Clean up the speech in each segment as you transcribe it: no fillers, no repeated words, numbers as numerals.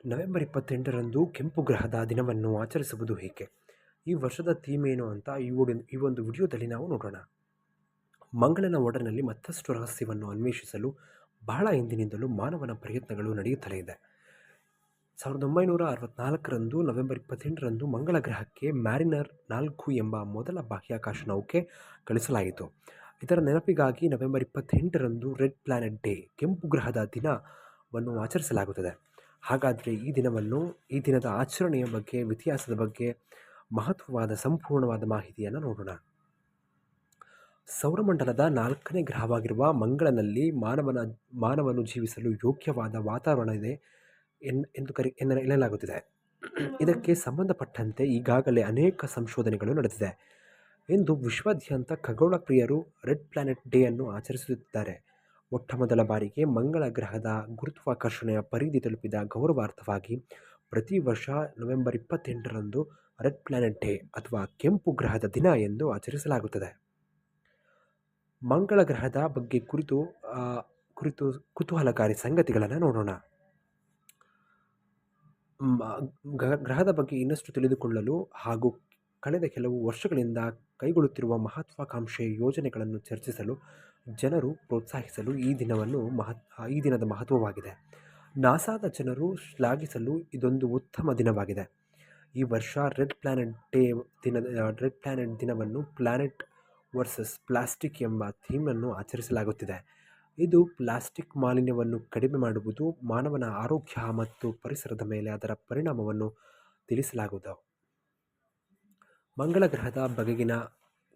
November 28ರಂದು ಕೆಂಪು ಗ್ರಹದ ದಿನವನ್ನು ಆಚರಿಸುವುದು ಏಕೆ? ಈ ವರ್ಷದ ಥೀಮ್ ಏನು ಅಂತ ಈ ಒಂದು ವಿಡಿಯೋದಲ್ಲಿ ನಾವು ನೋಡೋಣ. ಮಂಗಳನ ಒಡಲಿನಲ್ಲಿ ಮತ್ತಷ್ಟು ರಹಸ್ಯವನ್ನು ಅನ್ವೇಷಿಸಲು ಬಹಳ ಹಿಂದಿನಿಂದಲೂ ಮಾನವನ ಪ್ರಯತ್ನಗಳು ನಡೆಯುತ್ತಲೇ ಇದೆ. 1964ರಂದು ನವೆಂಬರ್ 28ರಂದು ಮಂಗಳ ಗ್ರಹಕ್ಕೆ ಮ್ಯಾರಿನರ್ 4 ಎಂಬ ಮೊದಲ ಬಾಹ್ಯಾಕಾಶ ನೌಕೆ ಕಳಿಸಲಾಯಿತು. ಇದರ ನೆನಪಿಗಾಗಿ ನವೆಂಬರ್ 28ರಂದು ರೆಡ್ ಪ್ಲಾನೆಟ್ ಡೇ, ಕೆಂಪು ಗ್ರಹದ ದಿನವನ್ನು ಆಚರಿಸಲಾಗುತ್ತದೆ. ಹಾಗಾದರೆ ಈ ದಿನದ ಆಚರಣೆಯ ಬಗ್ಗೆ, ಇತಿಹಾಸದ ಬಗ್ಗೆ ಮಹತ್ವವಾದ ಸಂಪೂರ್ಣವಾದ ಮಾಹಿತಿಯನ್ನು ನೋಡೋಣ. ಸೌರಮಂಡಲದ 4ನೇ ಗ್ರಹವಾಗಿರುವ ಮಂಗಳನಲ್ಲಿ ಮಾನವನು ಜೀವಿಸಲು ಯೋಗ್ಯವಾದ ವಾತಾವರಣ ಇದೆ ಎನ್ನಲಾಗುತ್ತಿದೆ. ಇದಕ್ಕೆ ಸಂಬಂಧಪಟ್ಟಂತೆ ಈಗಾಗಲೇ ಅನೇಕ ಸಂಶೋಧನೆಗಳು ನಡೆದಿದೆ ಎಂದು ವಿಶ್ವಾದ್ಯಂತ ಖಗೋಳ ಪ್ರಿಯರು ರೆಡ್ ಪ್ಲಾನೆಟ್ ಡೇ ಅನ್ನು ಆಚರಿಸುತ್ತಿದ್ದಾರೆ. ಮೊಟ್ಟಮೊದಲ ಬಾರಿಗೆ ಮಂಗಳ ಗ್ರಹದ ಗುರುತ್ವಾಕರ್ಷಣೆಯ ಪರಿಧಿ ತಲುಪಿದ ಗೌರವಾರ್ಥವಾಗಿ ಪ್ರತಿ ವರ್ಷ ನವೆಂಬರ್ 28ರಂದು ರೆಡ್ ಪ್ಲಾನೆಟ್ ಡೇ ಅಥವಾ ಕೆಂಪು ಗ್ರಹದ ದಿನ ಎಂದು ಆಚರಿಸಲಾಗುತ್ತದೆ. ಮಂಗಳ ಗ್ರಹದ ಬಗ್ಗೆ ಕುರಿತು ಕುತೂಹಲಕಾರಿ ಸಂಗತಿಗಳನ್ನು ನೋಡೋಣ. ಗ್ರಹದ ಬಗ್ಗೆ ಇನ್ನಷ್ಟು ತಿಳಿದುಕೊಳ್ಳಲು ಹಾಗೂ ಕಳೆದ ಕೆಲವು ವರ್ಷಗಳಿಂದ ಕೈಗೊಳ್ಳುತ್ತಿರುವ ಮಹತ್ವಾಕಾಂಕ್ಷೆಯ ಯೋಜನೆಗಳನ್ನು ಚರ್ಚಿಸಲು ಜನರು ಪ್ರೋತ್ಸಾಹಿಸಲು ಈ ದಿನದ ಮಹತ್ವವಾಗಿದೆ. ನಾಸಾದ ಜನರು ಶ್ಲಾಘಿಸಲು ಇದೊಂದು ಉತ್ತಮ ದಿನವಾಗಿದೆ. ಈ ವರ್ಷ ರೆಡ್ ಪ್ಲಾನೆಟ್ ದಿನವನ್ನು ಪ್ಲಾನೆಟ್ ವರ್ಸಸ್ ಪ್ಲಾಸ್ಟಿಕ್ ಎಂಬ ಥೀಮನ್ನು ಆಚರಿಸಲಾಗುತ್ತಿದೆ. ಇದು ಪ್ಲಾಸ್ಟಿಕ್ ಮಾಲಿನ್ಯವನ್ನು ಕಡಿಮೆ ಮಾಡುವುದು, ಮಾನವನ ಆರೋಗ್ಯ ಮತ್ತು ಪರಿಸರದ ಮೇಲೆ ಅದರ ಪರಿಣಾಮವನ್ನು ತಿಳಿಸಲಾಗುವುದು. ಮಂಗಳ ಗ್ರಹದ ಬಗೆಗಿನ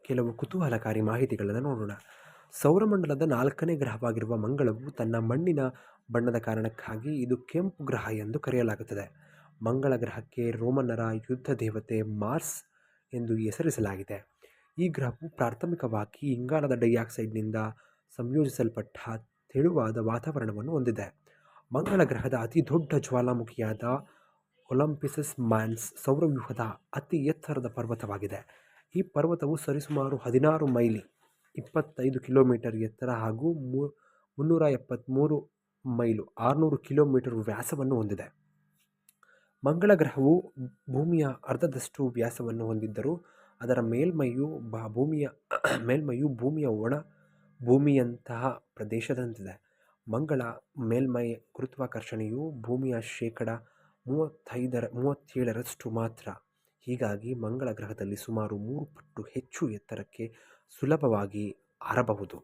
ಕೆಲವು ಕುತೂಹಲಕಾರಿ ಮಾಹಿತಿಗಳನ್ನು ನೋಡೋಣ. ಸೌರಮಂಡಲದ 4ನೇ ಗ್ರಹವಾಗಿರುವ ಮಂಗಳವು ತನ್ನ ಮಣ್ಣಿನ ಬಣ್ಣದ ಕಾರಣಕ್ಕಾಗಿ ಇದು ಕೆಂಪು ಗ್ರಹ ಎಂದು ಕರೆಯಲಾಗುತ್ತದೆ. ಮಂಗಳ ಗ್ರಹಕ್ಕೆ ರೋಮನ್ನರ ಯುದ್ಧ ದೇವತೆ ಮಾರ್ಸ್ ಎಂದು ಹೆಸರಿಸಲಾಗಿದೆ. ಈ ಗ್ರಹವು ಪ್ರಾಥಮಿಕವಾಗಿ ಇಂಗಾಲದ ಡೈಆಕ್ಸೈಡ್ನಿಂದ ಸಂಯೋಜಿಸಲ್ಪಟ್ಟ ತೆಳುವಾದ ವಾತಾವರಣವನ್ನು ಹೊಂದಿದೆ. ಮಂಗಳ ಗ್ರಹದ ಅತಿ ದೊಡ್ಡ ಜ್ವಾಲಾಮುಖಿಯಾದ ಒಲಿಂಪಸ್ ಮಾನ್ಸ್ ಸೌರವ್ಯೂಹದ ಅತಿ ಎತ್ತರದ ಪರ್ವತವಾಗಿದೆ. ಈ ಪರ್ವತವು ಸರಿಸುಮಾರು 16 ಮೈಲಿ (25 ಕಿಲೋಮೀಟರ್) ಎತ್ತರ ಹಾಗೂ 373 ಮೈಲು (600 ಕಿಲೋಮೀಟರ್) ವ್ಯಾಸವನ್ನು ಹೊಂದಿದೆ. ಮಂಗಳ ಗ್ರಹವು ಭೂಮಿಯ ಅರ್ಧದಷ್ಟು ವ್ಯಾಸವನ್ನು ಹೊಂದಿದ್ದರೂ ಅದರ ಮೇಲ್ಮೈಯು ಭೂಮಿಯ ಒಣ ಭೂಮಿಯಂತಹ ಪ್ರದೇಶದಂತಿದೆ. ಮಂಗಳ ಮೇಲ್ಮೈ ಗುರುತ್ವಾಕರ್ಷಣೆಯು ಭೂಮಿಯ ಶೇಕಡ 37ರಷ್ಟು ಮಾತ್ರ. ಹೀಗಾಗಿ ಮಂಗಳ ಗ್ರಹದಲ್ಲಿ ಸುಮಾರು 3 ಪಟ್ಟು ಹೆಚ್ಚು ಎತ್ತರಕ್ಕೆ ಸುಲಭವಾಗಿ ಹಾರಬಹುದು.